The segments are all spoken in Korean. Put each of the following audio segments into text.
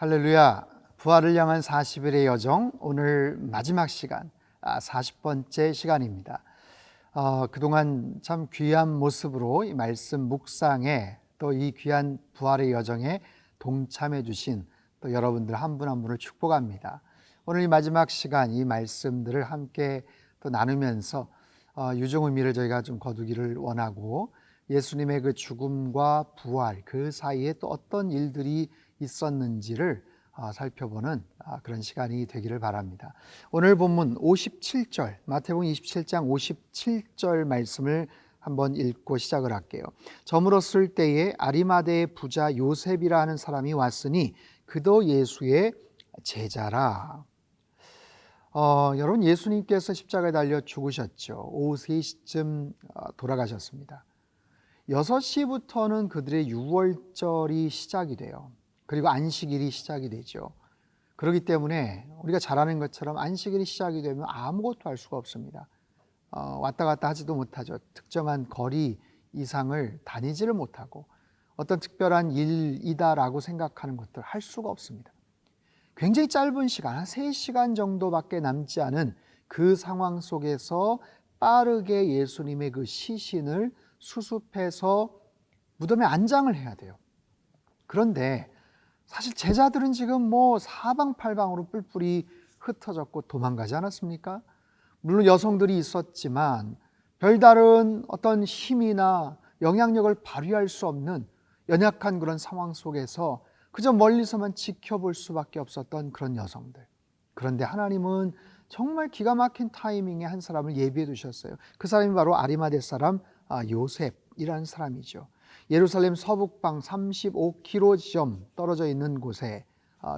할렐루야. 부활을 향한 40일의 여정, 오늘 마지막 시간, 40번째 시간입니다. 그동안 참 귀한 모습으로 이 말씀 묵상에 또 이 귀한 부활의 여정에 동참해 주신 또 여러분들 한 분 한 분을 축복합니다. 오늘 이 마지막 시간 이 말씀들을 함께 또 나누면서 유종 의미를 저희가 좀 거두기를 원하고, 예수님의 그 죽음과 부활 그 사이에 또 어떤 일들이 있었는지를 살펴보는 그런 시간이 되기를 바랍니다. 오늘 본문 57절, 마태복음 27장 57절 말씀을 한번 읽고 시작을 할게요. 저물었을 때에 아리마대의 부자 요셉이라 하는 사람이 왔으니 그도 예수의 제자라. 여러분, 예수님께서 십자가에 달려 죽으셨죠. 오후 3시쯤 돌아가셨습니다. 6시부터는 그들의 유월절이 시작이 돼요. 그리고 안식일이 시작이 되죠. 그렇기 때문에 우리가 잘 아는 것처럼 안식일이 시작이 되면 아무것도 할 수가 없습니다. 왔다 갔다 하지도 못하죠. 특정한 거리 이상을 다니지를 못하고 어떤 특별한 일이다라고 생각하는 것들 할 수가 없습니다. 굉장히 짧은 시간, 한 3시간 정도밖에 남지 않은 그 상황 속에서 빠르게 예수님의 그 시신을 수습해서 무덤에 안장을 해야 돼요. 그런데 사실 제자들은 지금 사방팔방으로 뿔뿔이 흩어졌고 도망가지 않았습니까? 물론 여성들이 있었지만 별다른 어떤 힘이나 영향력을 발휘할 수 없는 연약한 그런 상황 속에서 그저 멀리서만 지켜볼 수밖에 없었던 그런 여성들. 그런데 하나님은 정말 기가 막힌 타이밍에 한 사람을 예비해 두셨어요. 그 사람이 바로 아리마대 사람 요셉이라는 사람이죠. 예루살렘 서북방 35km 떨어져 있는 곳에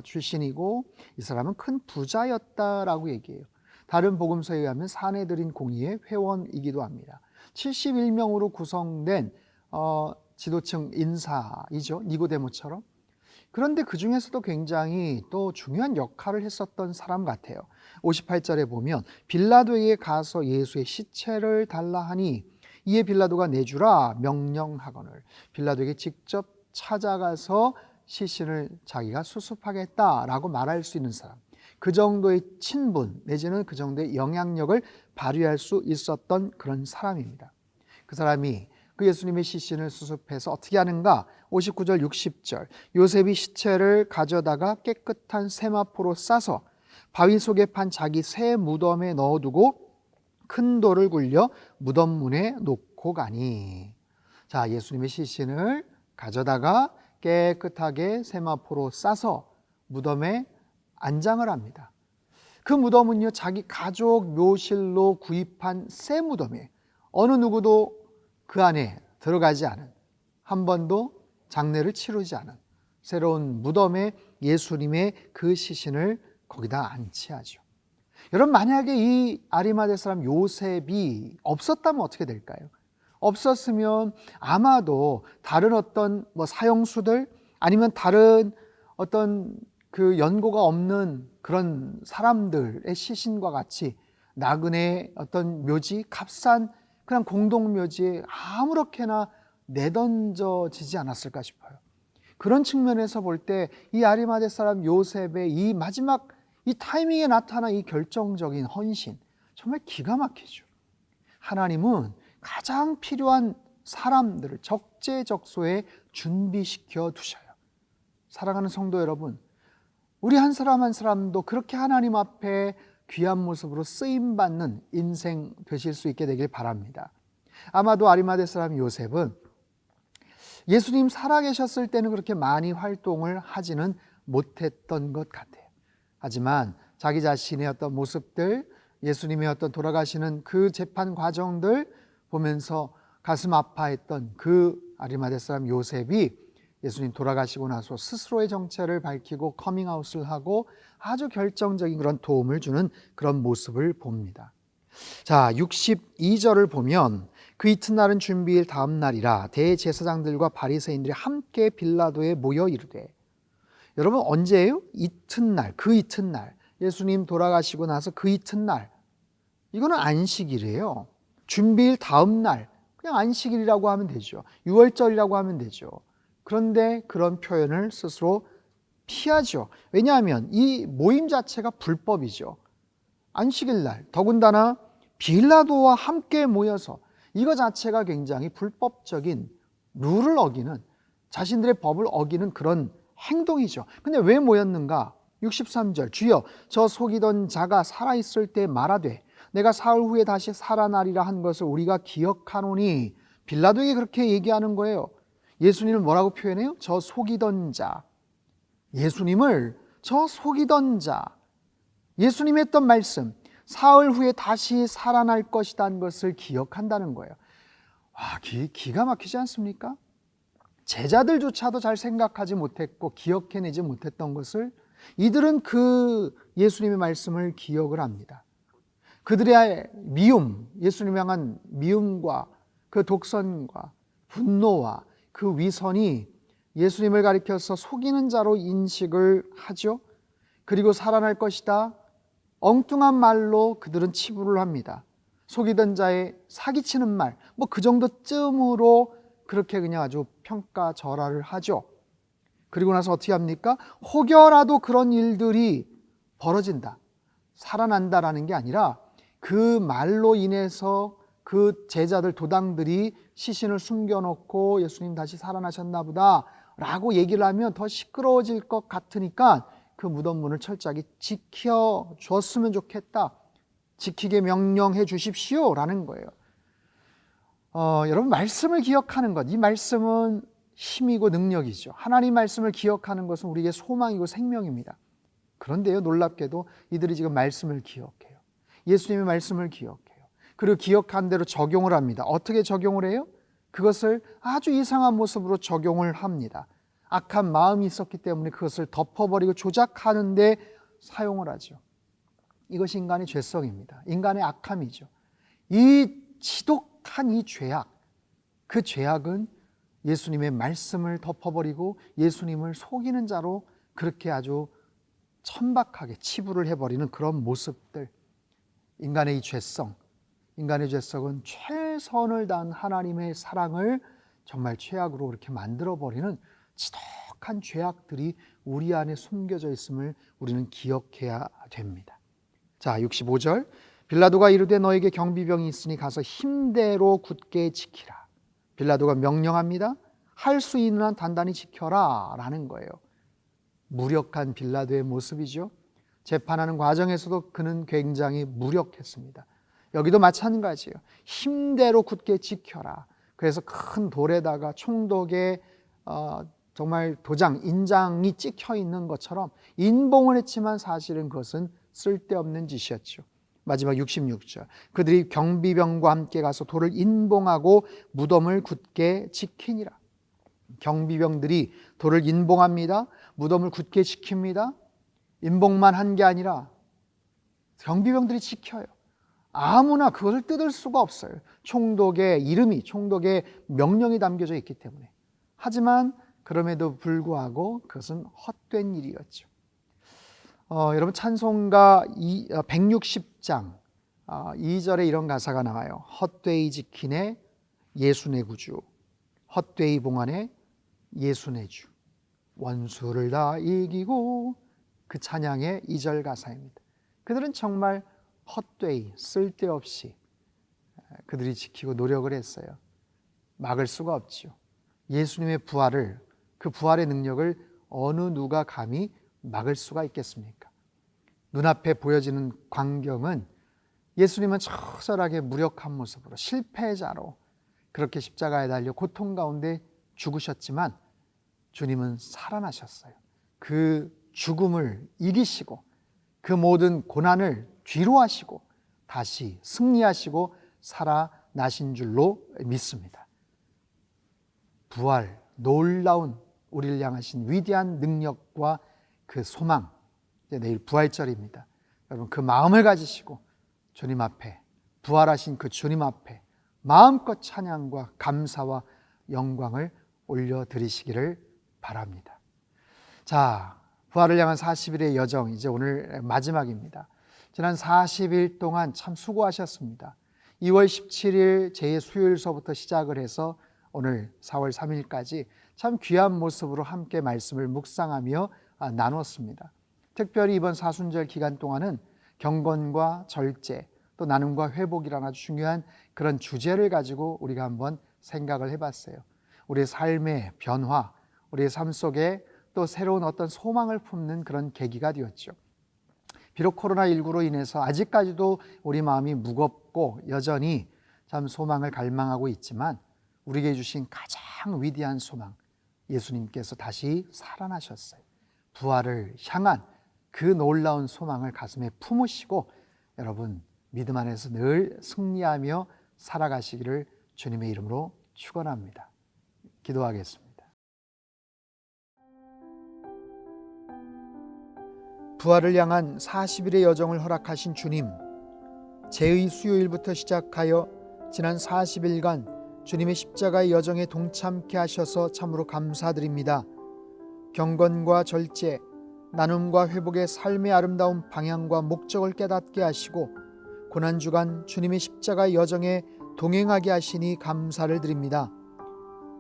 출신이고, 이 사람은 큰 부자였다라고 얘기해요. 다른 복음서에 의하면 사내들인 공의의 회원이기도 합니다. 71명으로 구성된 지도층 인사이죠. 니고데모처럼. 그런데 그 중에서도 굉장히 또 중요한 역할을 했었던 사람 같아요. 58절에 보면 빌라도에게 가서 예수의 시체를 달라 하니 이에 빌라도가 내주라 명령하거늘. 빌라도에게 직접 찾아가서 시신을 자기가 수습하겠다라고 말할 수 있는 사람, 그 정도의 친분 내지는 그 정도의 영향력을 발휘할 수 있었던 그런 사람입니다. 그 사람이 그 예수님의 시신을 수습해서 어떻게 하는가? 59절 60절, 요셉이 시체를 가져다가 깨끗한 세마포로 싸서 바위 속에 판 자기 새 무덤에 넣어두고 큰 돌을 굴려 무덤 문에 놓고 가니. 자, 예수님의 시신을 가져다가 깨끗하게 세마포로 싸서 무덤에 안장을 합니다. 그 무덤은요, 자기 가족 묘실로 구입한 새 무덤이에요. 어느 누구도 그 안에 들어가지 않은, 한 번도 장례를 치르지 않은 새로운 무덤에 예수님의 그 시신을 거기다 안치하죠. 여러분, 만약에 이 아리마대 사람 요셉이 없었다면 어떻게 될까요? 없었으면 아마도 다른 어떤 사형수들, 아니면 다른 어떤 그 연고가 없는 그런 사람들의 시신과 같이 나그네 어떤 묘지, 값싼 그냥 공동묘지에 아무렇게나 내던져지지 않았을까 싶어요. 그런 측면에서 볼 때 이 아리마대 사람 요셉의 이 마지막 이 타이밍에 나타난 이 결정적인 헌신, 정말 기가 막히죠. 하나님은 가장 필요한 사람들을 적재적소에 준비시켜 두셔요. 사랑하는 성도 여러분, 우리 한 사람 한 사람도 그렇게 하나님 앞에 귀한 모습으로 쓰임받는 인생 되실 수 있게 되길 바랍니다. 아마도 아리마대 사람 요셉은 예수님 살아계셨을 때는 그렇게 많이 활동을 하지는 못했던 것 같아요. 하지만 자기 자신의 어떤 모습들, 예수님의 어떤 돌아가시는 그 재판 과정들 보면서 가슴 아파했던 그 아리마대 사람 요셉이 예수님 돌아가시고 나서 스스로의 정체를 밝히고 커밍아웃을 하고 아주 결정적인 그런 도움을 주는 그런 모습을 봅니다. 자, 62절을 보면 그 이튿날은 준비일 다음 날이라 대제사장들과 바리새인들이 함께 빌라도에 모여 이르되. 여러분, 언제예요? 이튿날, 그 이튿날, 예수님 돌아가시고 나서 그 이튿날, 이거는 안식일이에요. 준비일 다음 날, 그냥 안식일이라고 하면 되죠. 유월절이라고 하면 되죠. 그런데 그런 표현을 스스로 피하죠. 왜냐하면 이 모임 자체가 불법이죠. 안식일 날 더군다나 빌라도와 함께 모여서 이거 자체가 굉장히 불법적인 룰을 어기는, 자신들의 법을 어기는 그런 행동이죠. 근데 왜 모였는가? 63절, 주여 저 속이던 자가 살아있을 때 말하되 내가 사흘 후에 다시 살아나리라 한 것을 우리가 기억하노니. 빌라도에게 그렇게 얘기하는 거예요. 예수님을 뭐라고 표현해요? 저 속이던 자. 예수님을 저 속이던 자. 예수님이 했던 말씀, 사흘 후에 다시 살아날 것이라는 것을 기억한다는 거예요. 와, 기가 막히지 않습니까? 제자들조차도 잘 생각하지 못했고 기억해내지 못했던 것을 이들은 그 예수님의 말씀을 기억을 합니다. 그들의 미움, 예수님 향한 미움과 그 독선과 분노와 그 위선이 예수님을 가리켜서 속이는 자로 인식을 하죠. 그리고 살아날 것이다, 엉뚱한 말로 그들은 치부를 합니다. 속이던 자의 사기치는 말, 뭐 그 정도쯤으로 그렇게 그냥 아주 평가절하를 하죠. 그리고 나서 어떻게 합니까? 혹여라도 그런 일들이 벌어진다, 살아난다라는 게 아니라 그 말로 인해서 그 제자들 도당들이 시신을 숨겨놓고 예수님 다시 살아나셨나 보다 라고 얘기를 하면 더 시끄러워질 것 같으니까 그 무덤 문을 철저하게 지켜줬으면 좋겠다, 지키게 명령해 주십시오 라는 거예요. 여러분, 말씀을 기억하는 것, 이 말씀은 힘이고 능력이죠. 하나님 말씀을 기억하는 것은 우리에게 소망이고 생명입니다. 그런데요, 놀랍게도 이들이 지금 말씀을 기억해요. 예수님의 말씀을 기억해요. 그리고 기억한 대로 적용을 합니다. 어떻게 적용을 해요? 그것을 아주 이상한 모습으로 적용을 합니다. 악한 마음이 있었기 때문에 그것을 덮어버리고 조작하는 데 사용을 하죠. 이것이 인간의 죄성입니다. 인간의 악함이죠. 이 지독한 이 죄악, 그 죄악은 예수님의 말씀을 덮어버리고 예수님을 속이는 자로 그렇게 아주 천박하게 치부를 해버리는 그런 모습들, 인간의 이 죄성, 인간의 죄성은 최선을 다한 하나님의 사랑을 정말 최악으로 그렇게 만들어버리는 지독한 죄악들이 우리 안에 숨겨져 있음을 우리는 기억해야 됩니다. 자, 65절, 빌라도가 이르되 너에게 경비병이 있으니 가서 힘대로 굳게 지키라. 빌라도가 명령합니다. 할 수 있는 한 단단히 지켜라 라는 거예요. 무력한 빌라도의 모습이죠. 재판하는 과정에서도 그는 굉장히 무력했습니다. 여기도 마찬가지예요. 힘대로 굳게 지켜라. 그래서 큰 돌에다가 총독의 정말 도장, 인장이 찍혀 있는 것처럼 인봉을 했지만 사실은 그것은 쓸데없는 짓이었죠. 마지막 66절, 그들이 경비병과 함께 가서 돌을 인봉하고 무덤을 굳게 지키니라. 경비병들이 돌을 인봉합니다. 무덤을 굳게 지킵니다. 인봉만 한 게 아니라 경비병들이 지켜요. 아무나 그것을 뜯을 수가 없어요. 총독의 이름이, 총독의 명령이 담겨져 있기 때문에. 하지만 그럼에도 불구하고 그것은 헛된 일이었죠. 여러분, 찬송가 160장 2절에 이런 가사가 나와요. 헛되이 지키네 예수 내 구주, 헛되이 봉하네 예수 내 주, 원수를 다 이기고. 그 찬양의 2절 가사입니다. 그들은 정말 헛되이, 쓸데없이 그들이 지키고 노력을 했어요. 막을 수가 없죠. 예수님의 부활을, 그 부활의 능력을 어느 누가 감히 막을 수가 있겠습니까? 눈앞에 보여지는 광경은 예수님은 처절하게 무력한 모습으로 실패자로 그렇게 십자가에 달려 고통 가운데 죽으셨지만 주님은 살아나셨어요. 그 죽음을 이기시고 그 모든 고난을 뒤로 하시고 다시 승리하시고 살아나신 줄로 믿습니다. 부활, 놀라운 우리를 향하신 위대한 능력과 그 소망, 이제 내일 부활절입니다. 여러분, 그 마음을 가지시고 주님 앞에, 부활하신 그 주님 앞에 마음껏 찬양과 감사와 영광을 올려드리시기를 바랍니다. 자, 부활을 향한 40일의 여정, 이제 오늘 마지막입니다. 지난 40일 동안 참 수고하셨습니다. 2월 17일 제 수요일서부터 시작을 해서 오늘 4월 3일까지 참 귀한 모습으로 함께 말씀을 묵상하며 나눴습니다. 특별히 이번 사순절 기간 동안은 경건과 절제, 또 나눔과 회복이라는 아주 중요한 그런 주제를 가지고 우리가 한번 생각을 해봤어요. 우리의 삶의 변화, 우리의 삶 속에 또 새로운 어떤 소망을 품는 그런 계기가 되었죠. 비록 코로나19로 인해서 아직까지도 우리 마음이 무겁고 여전히 참 소망을 갈망하고 있지만 우리에게 주신 가장 위대한 소망, 예수님께서 다시 살아나셨어요. 부활을 향한 그 놀라운 소망을 가슴에 품으시고 여러분 믿음 안에서 늘 승리하며 살아가시기를 주님의 이름으로 축원합니다. 기도하겠습니다. 부활을 향한 40일의 여정을 허락하신 주님, 제의 수요일부터 시작하여 지난 40일간 주님의 십자가의 여정에 동참케 하셔서 참으로 감사드립니다. 경건과 절제, 나눔과 회복의 삶의 아름다운 방향과 목적을 깨닫게 하시고 고난주간 주님의 십자가의 여정에 동행하게 하시니 감사를 드립니다.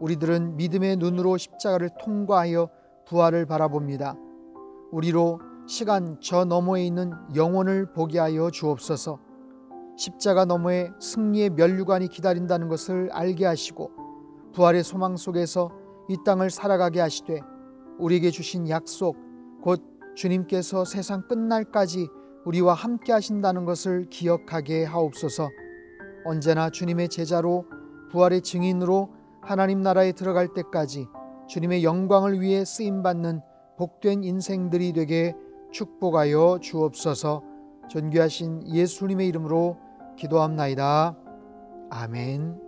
우리들은 믿음의 눈으로 십자가를 통과하여 부활을 바라봅니다. 우리로 시간 저 너머에 있는 영혼을 보게 하여 주옵소서. 십자가 너머에 승리의 면류관이 기다린다는 것을 알게 하시고 부활의 소망 속에서 이 땅을 살아가게 하시되 우리에게 주신 약속 곧 주님께서 세상 끝날까지 우리와 함께 하신다는 것을 기억하게 하옵소서. 언제나 주님의 제자로 부활의 증인으로 하나님 나라에 들어갈 때까지 주님의 영광을 위해 쓰임받는 복된 인생들이 되게 축복하여 주옵소서. 존귀하신 예수님의 이름으로 기도합나이다. 아멘.